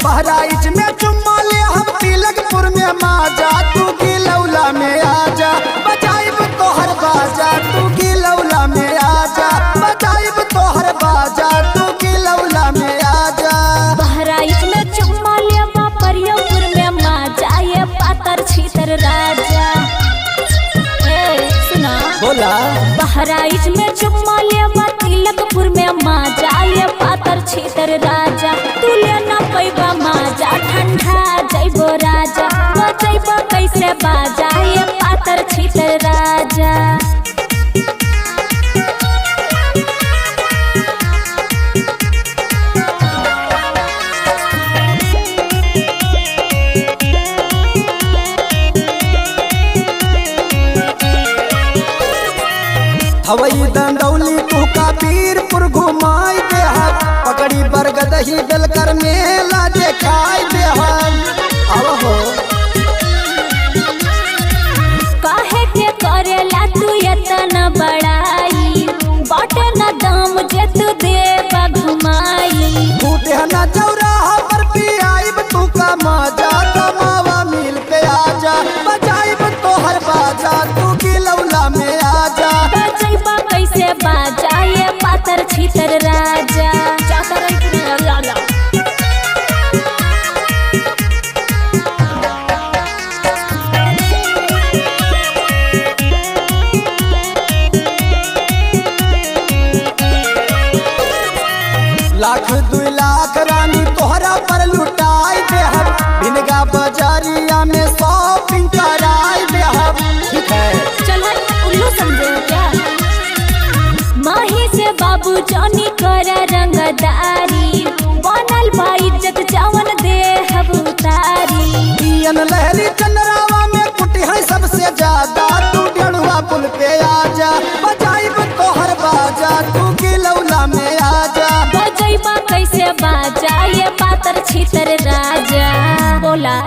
बहराइच में चुम्मा ले हम तिलकपुर में माजा, तू गिलौला में आजा बजाइब तोहर बाजा, तू गिलौला में आजा बजाइब तोहर बाजा, तू गिलौला में आजा। बहराइच में चुम्मा ले परियपुर में माजा, ये पातर छीतर राजा। ए सुना बोला। बहराइच में चुम्मा ले तिलकपुर में माजा, ये पातर छीतर राजा। तू लेना पैबा माजा ठंडा जइबो राजा, बजइबो कैसे बाजा ये पातर छीतर राजा। हवई दंडौली तू का पीरपुर घुमाई दे हम, पकड़ी बरगदही दलकर मेला देखाई दे हम। अब हो काहे के करेला तू इतना बड़ाई, बाटे न दाम जे तू देबा घुमाई। तू देहना चौराहा पर पियाइब तू का मजा, कमावा मिल के आजा बजाइब तोहर बाजा, तू गिलौला में आजा बजइबा कैसे बाजा ये पातर छीतर राजा। लाख 2 लाख रानी तोहरा पर लुटाई दे हम, भिनगा बाजारिया में शॉपिंग कराई दे हम। ठीक है चल उल्लू समझे हो क्या? माही से बाबू जानी कर रंगदारी, बनल बा इज्जत जवन दे हब उतारी। पियन लहरी चंद्रावा में कुटी है सबसे ज्यादा, तू डेढ़ुआ पुल पे आजा बजाइब तोहर बाजा, तू गिलौला में आजा बजइबा कैसे बाजा ये पातर छीतर राजा। बोला।